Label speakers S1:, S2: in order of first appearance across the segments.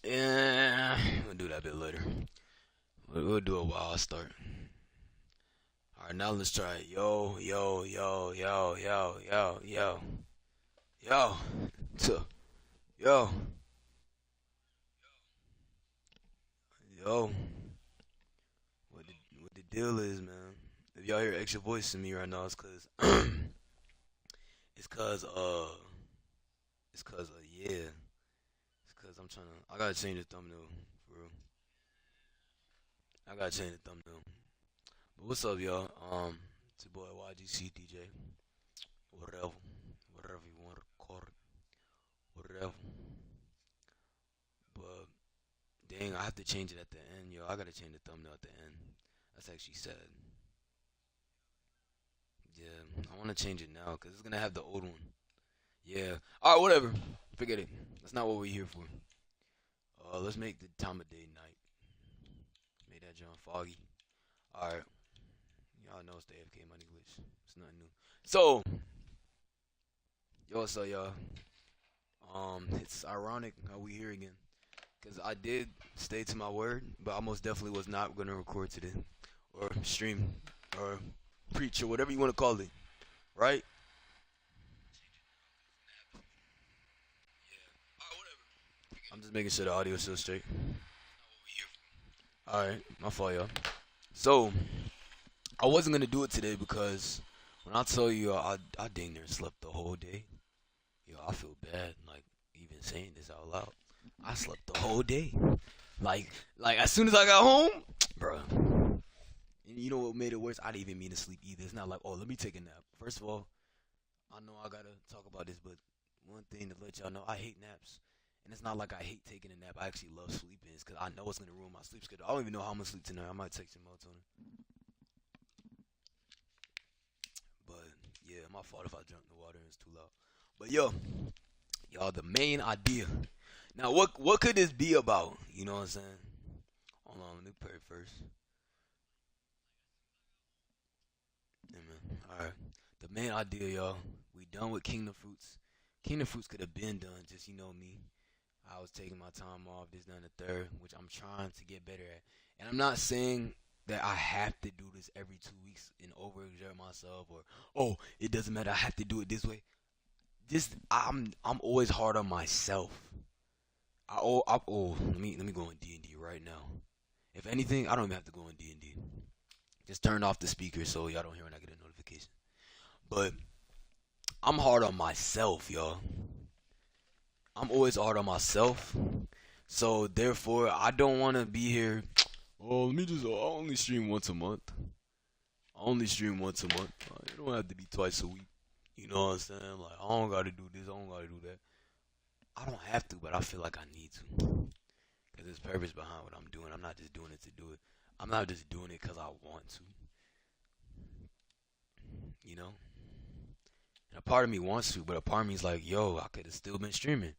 S1: Yeah, we'll do that a bit later. We'll do it while I start. All right, now let's try it. Yo, yo, yo, yo, yo, yo, yo, yo, so, yo, yo. What the deal is, man? If y'all hear extra voice in me right now, it's cause, it's cause, yeah, it's cause I'm trying to. I gotta change the thumbnail for real. I gotta change the thumbnail. But what's up, y'all? It's your boy ygcdj. Whatever, whatever you want to call it, whatever. But dang, I have to change it at the end, yo. I gotta change the thumbnail at the end. That's actually sad. Yeah, I want to change it now because it's gonna have the old one. Yeah. All right, whatever. Forget it. That's not what we're here for. Let's make the time of day night. Make that John foggy. All right. Y'all know it's the AFK money glitch. It's nothing new. So, yo, what's up, y'all? It's ironic how we here again. Cause I did stay to my word, but I most definitely was not gonna record today, or stream, or preach, or whatever you want to call it, right? I'm just making sure the audio is still straight. All right, my fault, y'all. So I wasn't gonna do it today because when I tell you I dang near slept the whole day. Yo, I feel bad, like even saying this out loud. I slept the whole day. Like as soon as I got home, bro. And you know what made it worse? I didn't even mean to sleep either. It's not like, oh, let me take a nap. First of all, I know I gotta talk about this, but one thing to let y'all know, I hate naps. And it's not like I hate taking a nap. I actually love sleeping. It's because I know it's gonna ruin my sleep schedule. I don't even know how I'm gonna sleep tonight. I might text him melatonin. But yeah, my fault if I drank the water and it's too loud. But yo, y'all, the main idea. Now, what could this be about? You know what I'm saying? Hold on, let me pray first. Amen. All right. The main idea, y'all. We done with Kingdom Fruits. Kingdom Fruits could have been done. Just you know me. I was taking my time off. This, done, the third, which I'm trying to get better at. And I'm not saying that I have to do this every 2 weeks and overexert myself, or oh, it doesn't matter. I have to do it this way. Just I'm always hard on myself. Let me go on D&D right now. If anything, I don't even have to go on D&D. Just turn off the speaker so y'all don't hear when I get a notification. But I'm hard on myself, y'all. I'm always hard on myself. So therefore, I don't want to be here. Oh, let me just. I only stream once a month. I only stream once a month. It don't have to be twice a week. You know what I'm saying? Like I don't gotta do this. I don't gotta do that. I don't have to, but I feel like I need to. Cause there's purpose behind what I'm doing. I'm not just doing it to do it. I'm not just doing it cause I want to. You know. And a part of me wants to, but a part of me is like, yo, I could have still been streaming.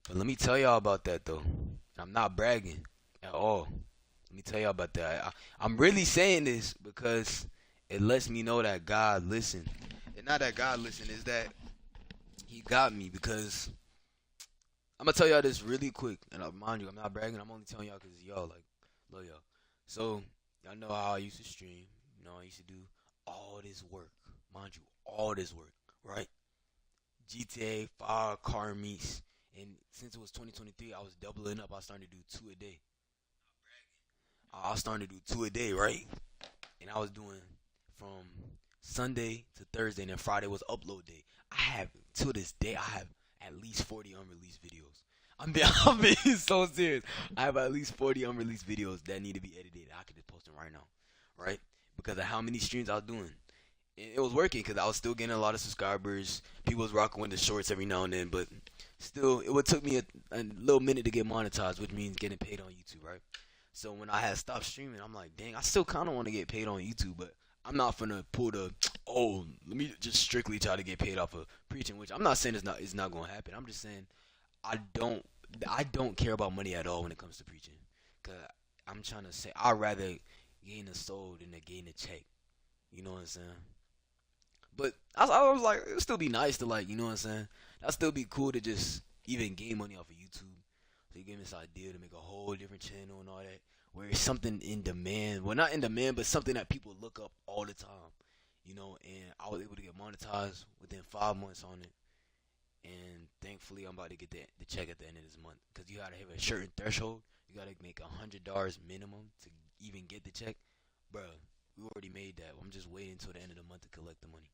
S1: But let me tell y'all about that though. And I'm not bragging at all. Let me tell y'all about that. I'm really saying this because it lets me know that God listened. And not that God listened, is that He got me. Because I'm gonna tell y'all this really quick. And mind you, I'm not bragging. I'm only telling y'all because y'all like love y'all. So y'all know how I used to stream. You know, I used to do all this work. Mind you, all this work, right? GTA, 5 car meets, and since it was 2023, I was doubling up. I was starting to do two a day. I was starting to do two a day, right? And I was doing from Sunday to Thursday, and then Friday was upload day. I have to this day, I have at least 40 unreleased videos. I'm being so serious. I have at least 40 unreleased videos that need to be edited. I could just post them right now, right? Because of how many streams I was doing. It was working because I was still getting a lot of subscribers. People was rocking with the shorts every now and then, but still, it would took me a little minute to get monetized, which means getting paid on YouTube, right? So when I had stopped streaming, I'm like, dang, I still kind of want to get paid on YouTube, but I'm not gonna pull the let me just strictly try to get paid off of preaching, which I'm not saying it's not gonna happen. I'm just saying I don't I don't care about money at all when it comes to preaching, cause I'm trying to say I'd rather gain a soul than to gain a check. You know what I'm saying? But I was like, it'd still be nice to like, you know what I'm saying? That'd still be cool to just even gain money off of YouTube. So he gave me this idea to make a whole different channel and all that, where it's something in demand. Well, not in demand, but something that people look up all the time. And I was able to get monetized within 5 months on it. And thankfully, I'm about to get the check at the end of this month. Because you got to have a certain threshold. You got to make $100 minimum to even get the check. Bruh, we already made that. I'm just waiting until the end of the month to collect the money.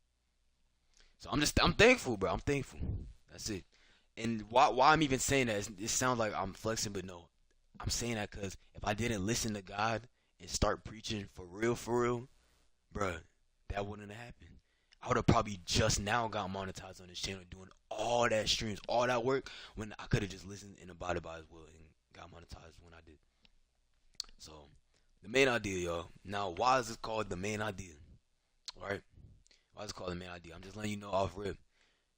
S1: So I'm thankful, bro. I'm thankful. That's it. And why I'm even saying that, it sounds like I'm flexing, but no. I'm saying that because if I didn't listen to God and start preaching for real, bruh, that wouldn't have happened. I would have probably just now got monetized on this channel doing all that streams, all that work, when I could have just listened and abided by his will and got monetized when I did. So, the main idea, y'all. Now, why is it called the main idea? Alright? Why is it called the main idea? I'm just letting you know off rip.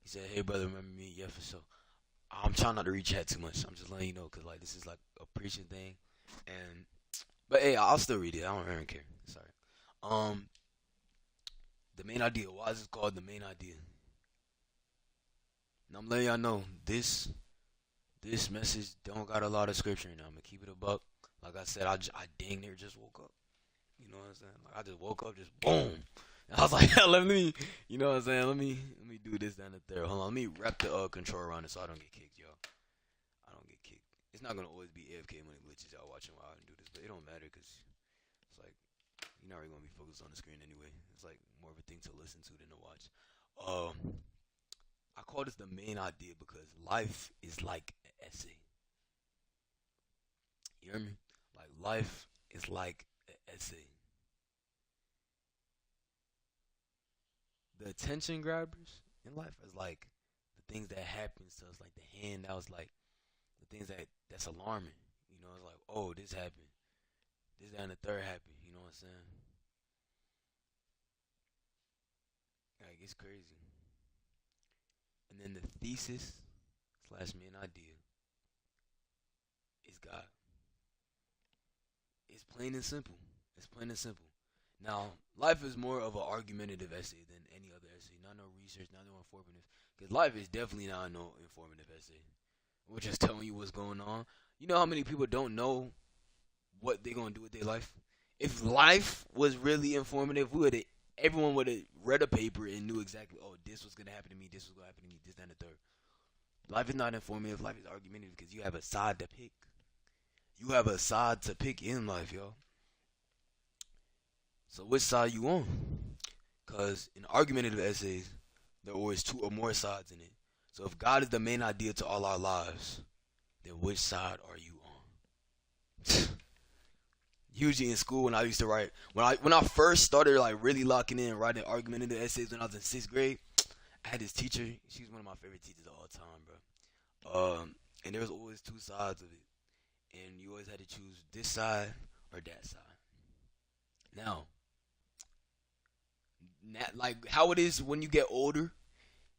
S1: He said, hey, brother, remember me? Yeah, for sure. I'm trying not to reach chat too much. I'm just letting you know, because, like, this is, like, a preaching thing. But, hey, I'll still read it. I don't really care. Sorry. The main idea. Why is it called the main idea? And I'm letting y'all know, this message don't got a lot of scripture in it. I'm going to keep it a buck. Like I said, I dang near just woke up. You know what I'm saying? Like, I just woke up, just boom. And I was like, let me, you know what I'm saying? Let me do this down the third. Hold on, let me wrap the control around it so I don't get kicked, y'all. I don't get kicked. It's not going to always be AFK when it glitches y'all watching while I do this, but it don't matter because it's like, you're not really going to be focused on the screen anyway. It's like more of a thing to listen to than to watch. I call this the main idea because life is like an essay. You hear me? Like, life is like an essay. The attention grabbers in life is like the things that happens to us, like the hand that was like the things that's alarming. It's like, oh, this happened. This, that, and the third happened. You know what I'm saying? Like, it's crazy. And then the thesis slash main idea is God. It's plain and simple. It's plain and simple. Now, life is more of an argumentative essay than any other essay. Not no research, not no informative. Because life is definitely not no informative essay. We're just telling you what's going on. You know how many people don't know what they're going to do with their life? If life was really informative, everyone would have read a paper and knew exactly, oh, this was going to happen to me, this was going to happen to me, this, that, and the third. Life is not informative. Life is argumentative because you have a side to pick. You have a side to pick in life, yo. So which side you on? Because in argumentative essays, there are always two or more sides in it. So if God is the main idea to all our lives, then which side are you on? Usually in school, when I used to write, when I first started like really locking in writing argumentative essays when I was in 6th grade, I had this teacher. She was one of my favorite teachers of all time, bro. And there was always two sides of it, and you always had to choose this side or that side. Now, like how it is when you get older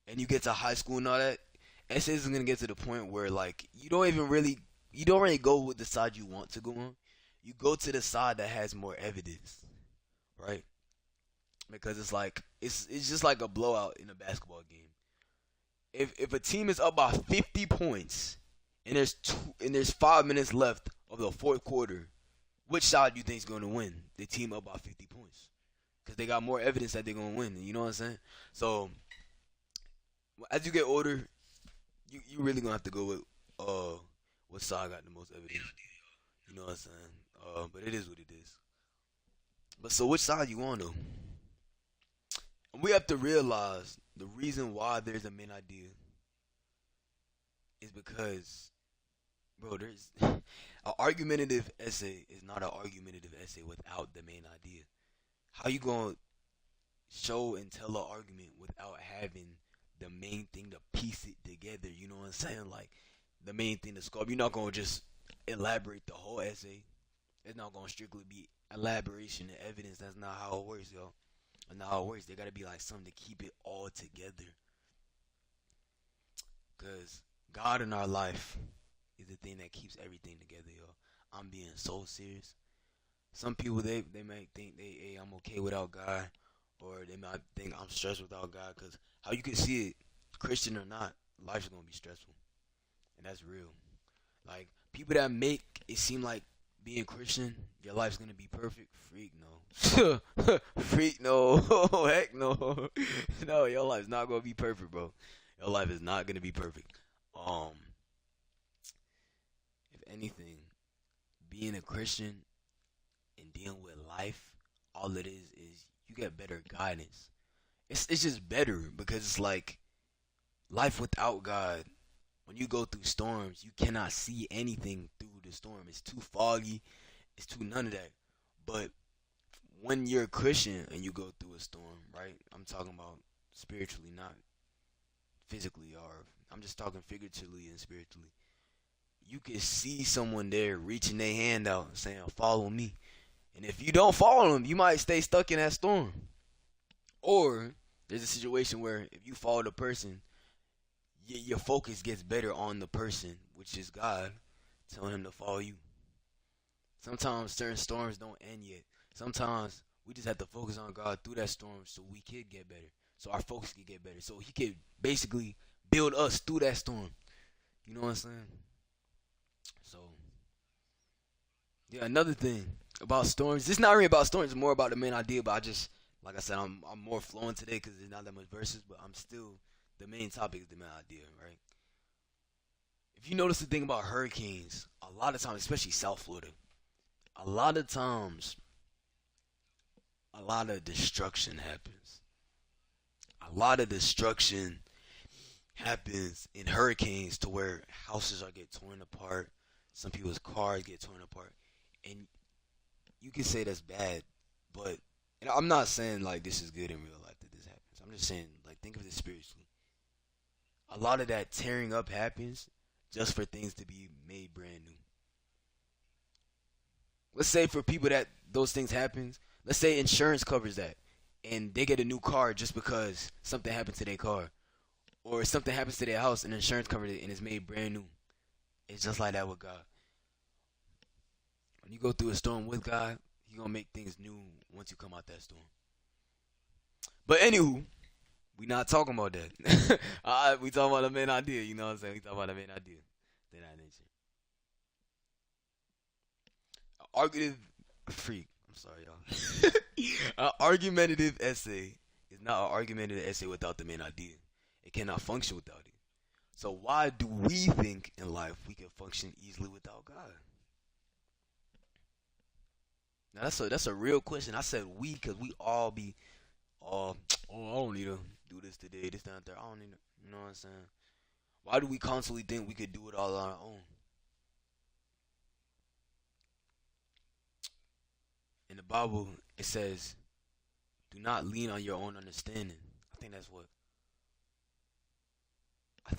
S1: and you get to high school and all that, essays is gonna get to the point where like you don't really go with the side you want to go on. You go to the side that has more evidence, right? Because it's like it's just like a blowout in a basketball game. If a team is up by 50 points and there's 5 minutes left of the fourth quarter, which side do you think is going to win? The team up by 50 points. Because they got more evidence that they're going to win. You know what I'm saying? So, as you get older, you really going to have to go with what side got the most evidence. You know what I'm saying? But it is what it is. But so which side you on, though? And we have to realize the reason why there's a main idea is because, bro, there's an argumentative essay is not an argumentative essay without the main idea. How you gonna show and tell an argument without having the main thing to piece it together? You know what I'm saying? Like the main thing to sculpt. You're not gonna just elaborate the whole essay. It's not gonna strictly be elaboration and evidence. That's not how it works, yo. That's not how it works. There gotta be like something to keep it all together. Cause God in our life is the thing that keeps everything together, yo. I'm being so serious. Some people they might think hey, I'm okay without God, or they might think I'm stressed without God. Cause how you can see it, Christian or not, life's gonna be stressful, and that's real. Like People that make it seem like being Christian, your life's gonna be perfect. Freak no. Freak no. Heck no. No, your life's not gonna be perfect, bro. Your life is not gonna be perfect. Um, if anything, being a Christian and dealing with life, all it is you get better guidance. It's just better because it's like life without God. When you go through storms, you cannot see anything through the storm. It's too foggy. It's too none of that. But when you're a Christian and you go through a storm, right? I'm talking about spiritually, not physically, or I'm just talking figuratively and spiritually. You can see someone there reaching their hand out and saying, "Follow me." And if you don't follow them, you might stay stuck in that storm. Or there's a situation where if you follow the person, your focus gets better on the person, which is God, telling him to follow you. Sometimes certain storms don't end yet. Sometimes we just have to focus on God through that storm so we could get better. So our focus could get better. So he could basically build us through that storm. You know what I'm saying? So, yeah, another thing about storms. It's not really about storms. It's more about the main idea. But I just, like I said, I'm more flowing today because there's not that much verses. But I'm still, the main topic is the main idea, right? If you notice the thing about hurricanes, a lot of times, especially South Florida, a lot of times, a lot of destruction happens. A lot of destruction happens in hurricanes to where houses are get torn apart. Some people's cars get torn apart. And you can say that's bad, but and I'm not saying like this is good in real life that this happens. I'm just saying like think of this spiritually. A lot of that tearing up happens just for things to be made brand new. Let's say for people that those things happens, let's say insurance covers that and they get a new car just because something happened to their car or something happens to their house and insurance covers it and it's made brand new. It's just like that with God. When you go through a storm with God, He gonna make things new once you come out that storm. But anywho, we not talking about that. Alright, we talking about the main idea, you know what I'm saying? We talking about the main idea. Then I nature. Argumentative freak. I'm sorry, y'all. An argumentative essay is not an argumentative essay without the main idea. It cannot function without it. So why do we think in life we can function easily without God? Now that's a real question. I said we because we all be, oh, I don't need to do this today, this, that, there. I don't need to, you know what I'm saying? Why do we constantly think we could do it all on our own? In the Bible, it says, do not lean on your own understanding. I think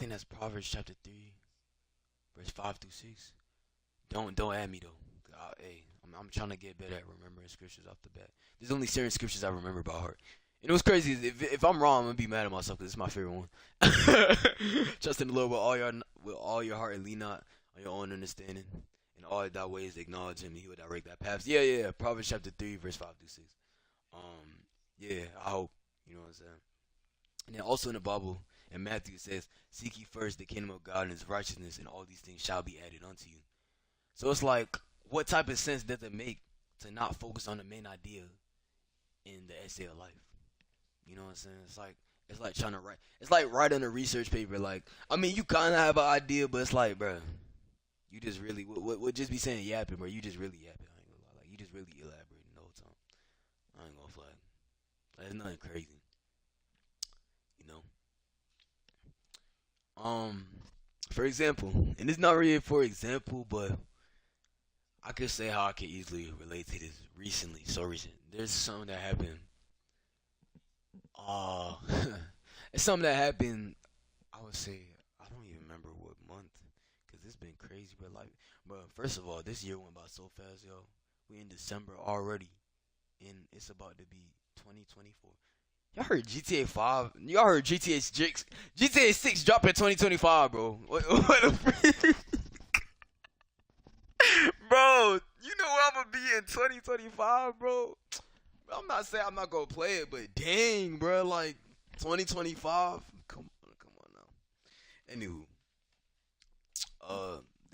S1: that's Proverbs chapter 3, verse 5 through 6. Don't add me though. Hey, I'm trying to get better at remembering scriptures off the bat. There's only certain scriptures I remember by heart. And it was crazy. If I'm wrong, I'm gonna be mad at myself because it's my favorite one. Trust in the Lord with all your heart and lean not on your own understanding. In all thy ways acknowledge Him, and He will direct thy paths. Yeah. Proverbs chapter 3, verse 5 through 6. Yeah, I hope you know what I'm saying. And then also in the Bible, in Matthew it says, "Seek ye first the kingdom of God and His righteousness, and all these things shall be added unto you." So it's like, what type of sense does it make to not focus on the main idea in the essay of life? You know what I'm saying? It's like trying to write. It's like writing a research paper. Like, I mean, you kind of have an idea, but it's like, bro, you just really what just be saying yapping, bro. You just really yapping. I ain't gonna lie. Like, you just really elaborating the whole time. I ain't gonna fly. Like, it's nothing crazy. You know. For example, and it's not really for example, but I could say how I could easily relate to this recently. So recent. There's something that happened. It's something that happened. I would say I don't even remember what month, cause it's been crazy. But first of all, this year went by so fast, yo. We in December already, and it's about to be 2024. Y'all heard GTA 5? Y'all heard GTA 6 dropping 2025, bro. What the freak? Bro, you know where I'm gonna be in 2025, bro? I'm not saying I'm not gonna play it, but dang, bro, like 2025. Come on now. Anywho,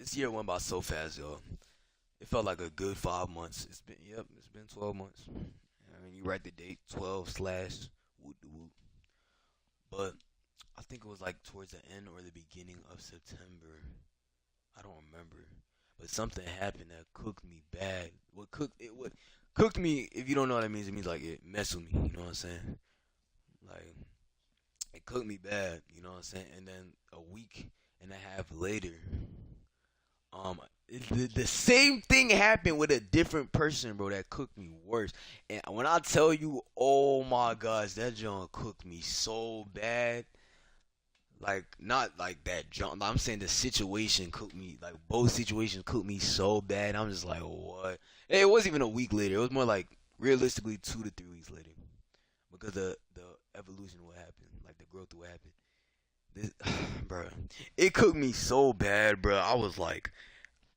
S1: This year went by so fast, yo. It felt like a good 5 months. It's been 12 months. I mean, you write the date 12 slash whoop de whoop. But I think it was like towards the end or the beginning of September. I don't remember. But something happened that cooked me bad. What cooked me, if you don't know what that means, it means like it messed with me, you know what I'm saying? Like it cooked me bad, you know what I'm saying? And then a week and a half later, um, the same thing happened with a different person, bro. That cooked me worse. And when I tell you, oh my gosh, that John cooked me so bad. Like not like that John. I'm saying the situation cooked me. Like both situations cooked me so bad. I'm just like, what? It wasn't even a week later. It was more like realistically 2 to 3 weeks later because the evolution of what happened, like the growth of what happened. This, bro, it cooked me so bad, bro. I was like,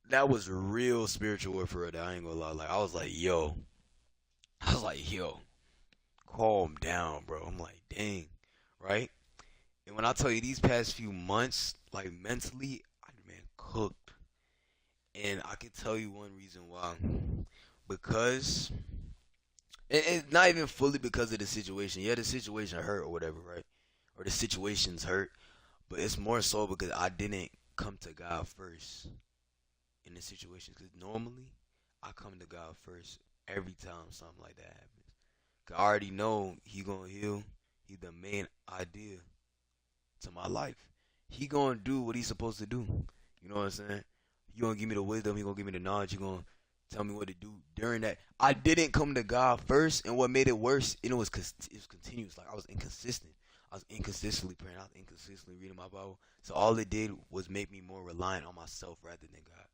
S1: that was real spiritual warfare. That I ain't gonna lie. Like I was like, yo, calm down, bro. I'm like, dang, right? And when I tell you these past few months, like mentally, I've been cooked. And I can tell you one reason why. Because it's not even fully because of the situation. Yeah, the situation hurt or whatever, right? Or the situations hurt. But it's more so because I didn't come to God first in the situation. Because normally, I come to God first every time something like that happens. 'Cause I already know He gonna heal. He the main idea to my life. He gonna do what he's supposed to do. You know what I'm saying? He gonna give me the wisdom. He gonna give me the knowledge. He gonna tell me what to do during that. I didn't come to God first, and what made it worse, it was continuous. Like I was inconsistent. I was inconsistently praying. I was inconsistently reading my Bible. So all it did was make me more reliant on myself rather than God.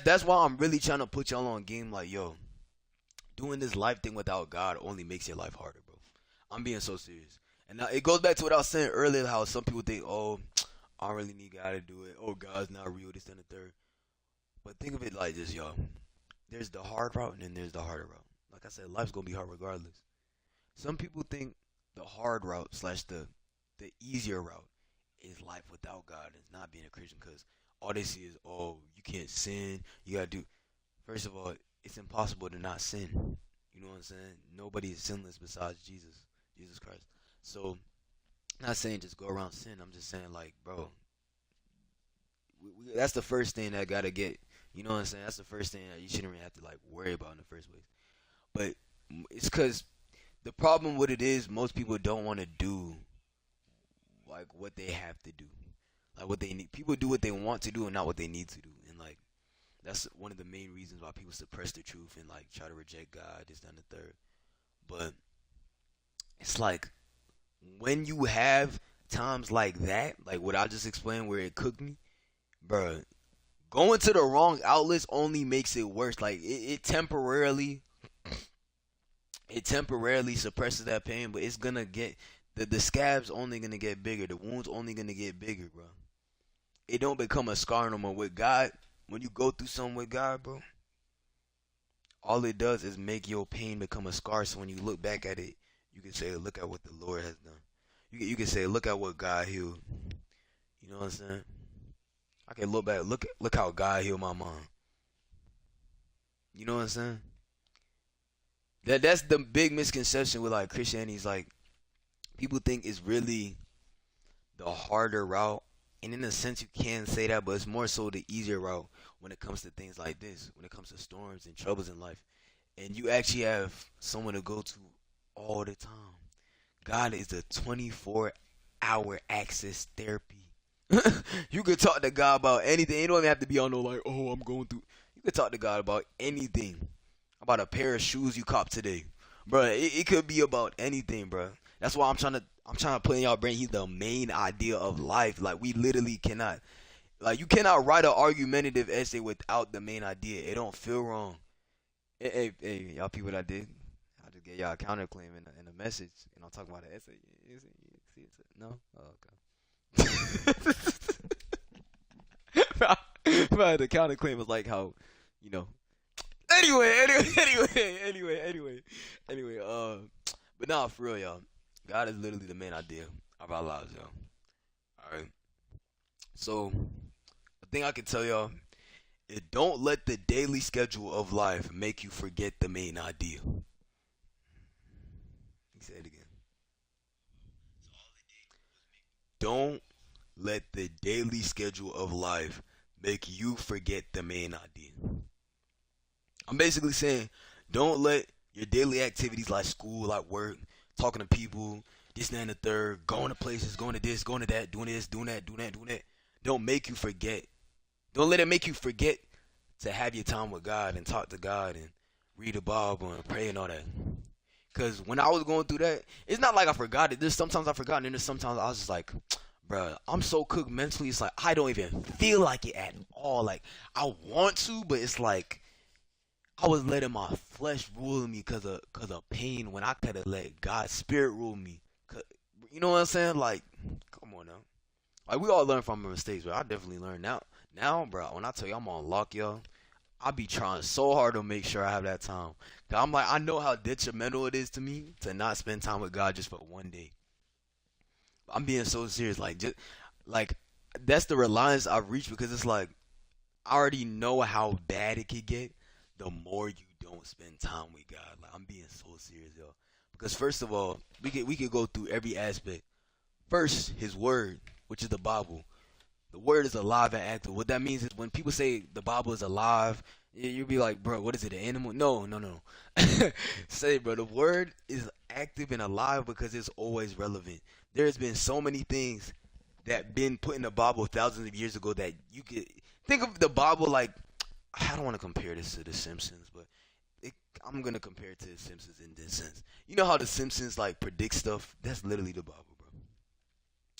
S1: That's why I'm really trying to put y'all on game. Like yo, doing this life thing without God only makes your life harder, bro. I'm being so serious. And now it goes back to what I was saying earlier, how some people think, oh, I don't really need God to do it. Oh, God's not real, this and the third. But think of it like this, y'all. There's the hard route and then there's the harder route. Like I said, life's going to be hard regardless. Some people think the hard route slash the easier route is life without God and not being a Christian because all they see is, oh, you can't sin. You got to do. First of all, it's impossible to not sin. You know what I'm saying? Nobody is sinless besides Jesus Christ. So, not saying just go around sin. I'm just saying, like, bro, that's the first thing that gotta get. You know what I'm saying? That's the first thing that you shouldn't really have to like worry about in the first place. But it's because the problem with it is most people don't want to do like what they have to do, like what they need. People do what they want to do and not what they need to do, and like that's one of the main reasons why people suppress the truth and like try to reject God, this, that, and the third. But it's like when you have times like that, like what I just explained where it cooked me, bro, going to the wrong outlets only makes it worse. Like it temporarily suppresses that pain, but it's gonna get the scabs only gonna get bigger, the wounds only gonna get bigger, bro. It don't become a scar no more. With God, when you go through something with God, bro, all it does is make your pain become a scar. So when you look back at it, you can say, "Look at what the Lord has done." You can say, "Look at what God healed." You know what I'm saying? I can look back, look how God healed my mom. You know what I'm saying? That's the big misconception with like Christianity. Is like people think it's really the harder route, and in a sense you can say that, but it's more so the easier route when it comes to things like this, when it comes to storms and troubles in life, and you actually have someone to go to all the time. God is a 24-hour access therapy. You could talk to God about anything. You don't even have to be on no like, oh, I'm going through. You could talk to God about anything. About a pair of shoes you cop today, bro. It could be about anything, bro. That's why I'm trying to put in y'all brain. He's the main idea of life. Like we literally cannot, like you cannot write an argumentative essay without the main idea. It don't feel wrong. Hey, y'all people that did. I just get y'all a counterclaim in a message, and I'm talking about an essay. See it? No? Oh, okay. But the counterclaim is like how, you know. Anyway. But nah, for real, y'all. God is literally the main idea of our lives, y'all. Alright. So, the thing I can tell y'all Don't let the daily schedule of life make you forget the main idea. Say it again. Don't let the daily schedule of life make you forget the main idea. I'm basically saying, don't let your daily activities like school, like work, talking to people, this, that, and the third, going to places, going to this, going to that, doing this, doing that, doing that, doing that. Don't make you forget. Don't let it make you forget to have your time with God and talk to God and read the Bible and pray and all that. Cause when I was going through that, it's not like I forgot it. There's sometimes I forgot, and then there's sometimes I was just like, bruh, I'm so cooked mentally. It's like I don't even feel like it at all. Like I want to, but it's like I was letting my flesh rule me cause of pain when I could have let God's spirit rule me. You know what I'm saying? Like, come on now. Like we all learn from our mistakes, but I definitely learned now. Now, bro, when I tell you I'm on lock, yo, I be trying so hard to make sure I have that time. Cause I'm like, I know how detrimental it is to me to not spend time with God just for one day. I'm being so serious, like just like that's the reliance I've reached because it's like I already know how bad it could get the more you don't spend time with God. Like I'm being so serious, yo. Because first of all, we could go through every aspect. First, His Word, which is the Bible. The Word is alive and active. What that means is when people say the Bible is alive, you'll be like, bro, what is it, an animal? No, no, no. Say, bro, the Word is active and alive because it's always relevant. There's been so many things that been put in the Bible thousands of years ago that you could think of the Bible like I don't want to compare this to The Simpsons, but it, I'm gonna compare it to The Simpsons in this sense. You know how The Simpsons like predict stuff? That's literally the Bible, bro.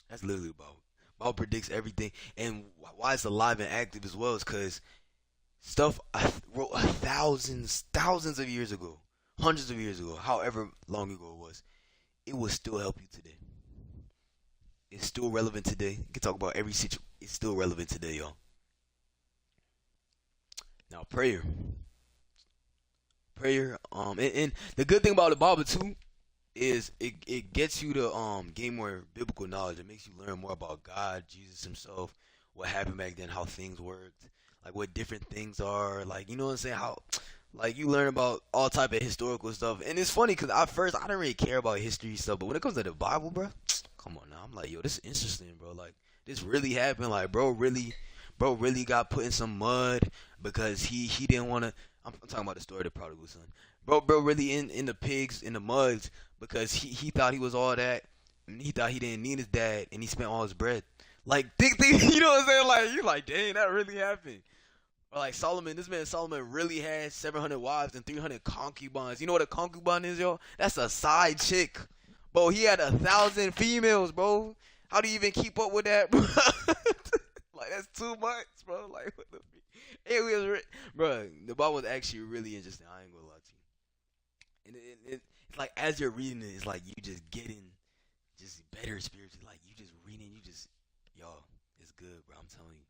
S1: That's literally the Bible. Bible predicts everything, and why it's alive and active as well is because stuff I wrote thousands of years ago, hundreds of years ago, however long ago it was. It will still help you today. It's still relevant today. You can talk about every situation. It's still relevant today, y'all. Now, prayer. And the good thing about the Bible too is it gets you to gain more biblical knowledge. It makes you learn more about God, Jesus Himself, what happened back then, how things worked, like what different things are, like you know what I'm saying, how like you learn about all type of historical stuff. And it's funny because at first I didn't really care about history stuff, but when it comes to the Bible, bro, come on now, I'm like, yo, this is interesting, bro. Like this really happened. Like bro really got put in some mud because he didn't want to. I'm talking about the story of the prodigal son. Bro really in the pigs in the muds because he thought he was all that and he thought he didn't need his dad and he spent all his bread. Like think you know what I'm saying? Like you like dang that really happened. Or like Solomon, this man Solomon really had 700 wives and 300 concubines. You know what a concubine is, yo? That's a side chick. Bro, he had 1,000 females, bro. How do you even keep up with that, bro? Like that's too much, bro. Like what the it was, bro. The Bible was actually really interesting. I ain't gonna lie to you. And it's like as you're reading it, it's like you just getting just better spiritually. Like you just reading, you just y'all, it's good, bro. I'm telling you.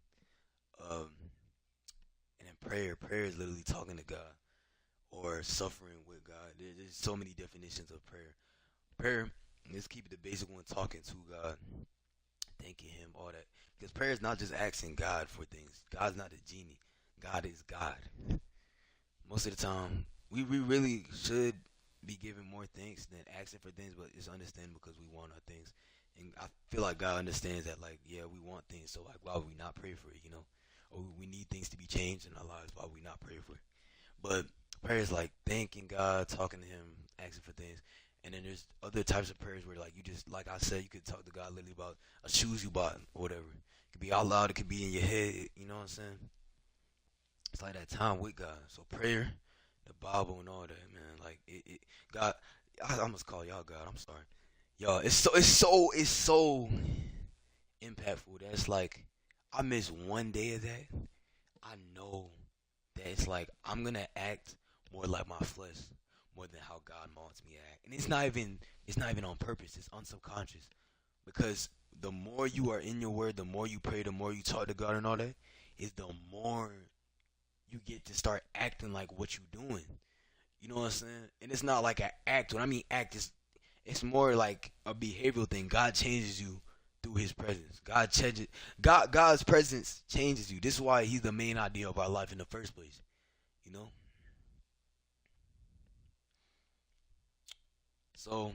S1: And then prayer is literally talking to God or suffering with God. There's so many definitions of prayer. Prayer, let's keep it the basic one, talking to God, thanking Him, all that. Because prayer is not just asking God for things. God's not a genie. God is God. Most of the time, we really should be giving more thanks than asking for things, but it's understandable because we want our things. And I feel like God understands that, like, yeah, we want things, so, like, why would we not pray for it, you know? Or we need things to be changed in our lives, why would we not pray for it? But prayer is like thanking God, talking to Him, asking for things. And then there's other types of prayers where, like, you just, like I said, you could talk to God literally about a shoes you bought or whatever. It could be out loud, it could be in your head, you know what I'm saying? It's like that time with God. So prayer, the Bible, and all that, man. Like God, I almost call y'all God. I'm sorry, y'all. It's so impactful. That's like I miss one day of that. I know that it's like I'm gonna act more like my flesh, more than how God wants me to act. And it's not even on purpose. It's unsubconscious because the more you are in your word, the more you pray, the more you talk to God and all that, is the more you get to start acting like what you're doing. You know what I'm saying? And it's not like an act. When I mean act, it's more like a behavioral thing. God changes you through His presence. God's presence changes you. This is why He's the main idea of our life in the first place. You know. So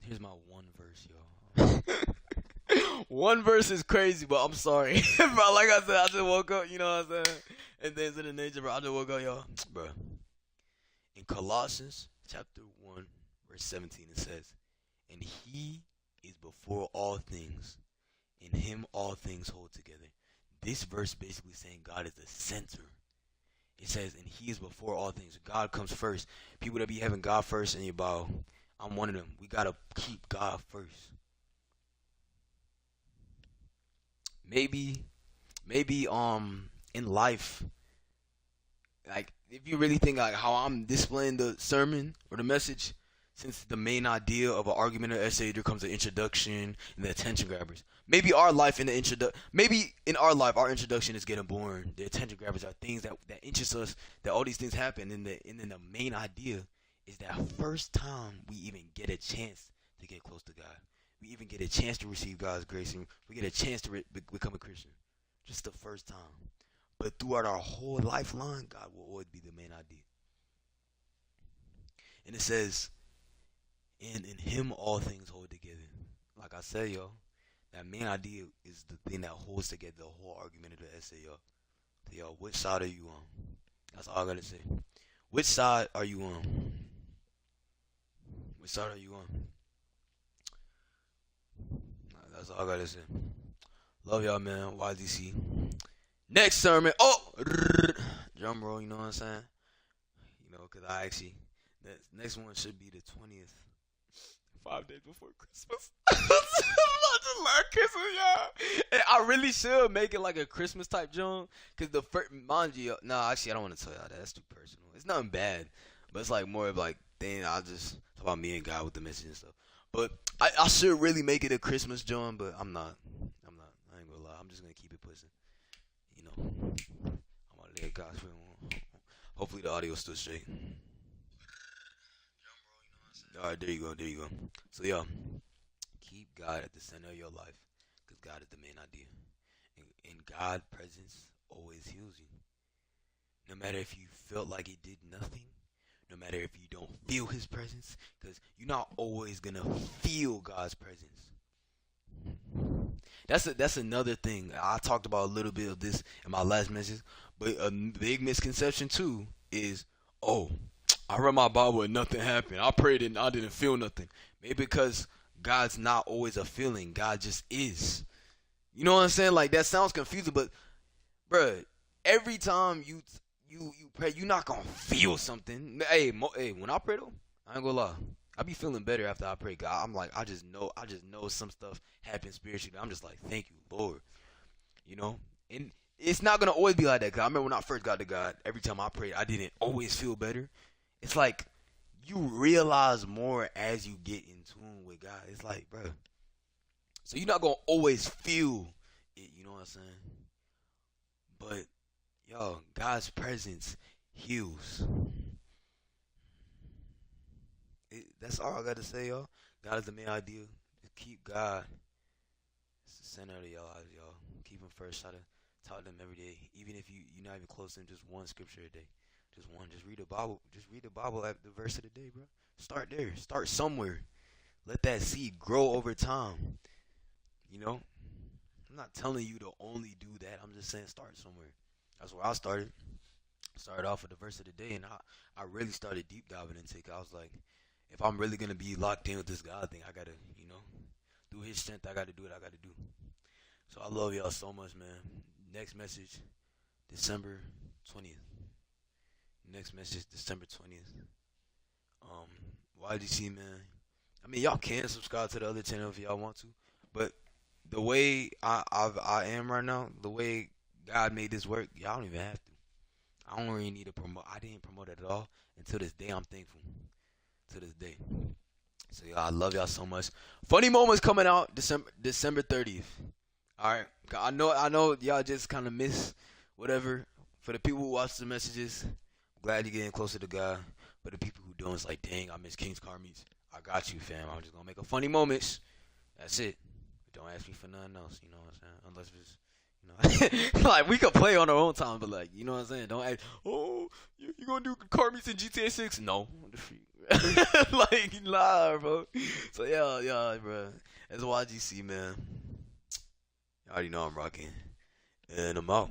S1: here's my one verse, y'all. One verse is crazy, but I'm sorry, bro. Like I said, I just woke up. You know what I'm saying? And things of the nature, bro. I just woke up, y'all, bro. In Colossians chapter 1, verse 17, it says, "And He is before all things. In Him all things hold together." This verse basically saying God is the center. It says, "And He is before all things." God comes first. People that be having God first in your Bible, I'm one of them. We gotta keep God first. Maybe in life, like if you really think like how I'm displaying the sermon or the message, since the main idea of an argument or essay, there comes an introduction and the attention grabbers. Maybe our life in the maybe in our life our introduction is getting boring. The attention grabbers are things that interest us, that all these things happen, and then the main idea is that first time we even get a chance to get close to God. We even get a chance to receive God's grace, and we get a chance to become a Christian. Just the first time. But throughout our whole lifeline, God will always be the main idea. And it says, "And in Him all things hold together." Like I said, y'all, that main idea is the thing that holds together the whole argument of the essay, y'all. So, y'all, which side are you on? That's all I gotta say. Which side are you on? Which side are you on? That's all I gotta say. Love y'all, man. YDC. Next sermon. Oh, drum roll. You know what I'm saying? You know, cause I actually, the next one should be the 20th. 5 days before Christmas. I'm just learn Christmas, y'all. And I really should make it like a Christmas type joint. Cause the first, mind you, actually I don't want to tell y'all that. That's too personal. It's nothing bad, but it's like more of like, dang, I'll just talk about me and God with the message and stuff. But I should really make it a Christmas joint, but I'm not. I ain't gonna lie. I'm just gonna keep it pushing. You know, I'm gonna let God feel. Hopefully the audio's still straight. Alright, there you go. So yeah, keep God at the center of your life, because God is the main idea. And God's presence always heals you. No matter if you felt like it did nothing, no matter if you don't feel His presence, because you're not always gonna feel God's presence. That's another thing. I talked about a little bit of this in my last message, but a big misconception too is, oh, I read my Bible and nothing happened. I prayed and I didn't feel nothing. Maybe because God's not always a feeling. God just is. You know what I'm saying? Like, that sounds confusing, but bruh, every time you pray, you're not gonna feel something. Hey, when I pray though, I ain't gonna lie, I be feeling better after I pray. God, I'm like, I just know some stuff happens spiritually. I'm just like, thank you, Lord. You know, and it's not gonna always be like that. Cause I remember when I first got to God, every time I prayed, I didn't always feel better. It's like you realize more as you get in tune with God. It's like, bro, so you're not gonna always feel it. You know what I'm saying? But yo, God's presence heals. That's all I gotta say, y'all. God is the main idea. Just keep God. It's the center of your lives, y'all. Keep Him first. Try to talk to Him every day. Even if you're not even close to Him, just one scripture a day. Just one. Just read the Bible. Just read the Bible at the verse of the day, bro. Start there. Start somewhere. Let that seed grow over time. You know? I'm not telling you to only do that. I'm just saying start somewhere. That's where I started. Started off with the verse of the day, and I really started deep diving into it. I was like, if I'm really going to be locked in with this God thing, I got to, you know, through His strength, I got to do what I got to do. So I love y'all so much, man. Next message, December 20th. Next message, December 20th. YGC, man. I mean, y'all can subscribe to the other channel if y'all want to, but the way I am right now, the way God made this work, y'all don't even have to. I don't really need to promote. I didn't promote it at all until this day. I'm thankful to this day. So y'all, I love y'all so much. Funny moments coming out December 30th. All right, I know y'all just kind of miss whatever. For the people who watch the messages, I'm glad you're getting closer to God. For the people who don't, it's like, dang, I miss King's Car Meets. I got you, fam. I'm just gonna make a funny moments. That's it. don't ask me for nothing else. You know what I'm saying? Unless it's, like we could play on our own time, but like, you know what I'm saying? Don't ask. Oh, you gonna do car meets in GTA 6? No. Like, nah, bro. So yeah, bro. That's YGC, man. You already know I'm rocking, and I'm out.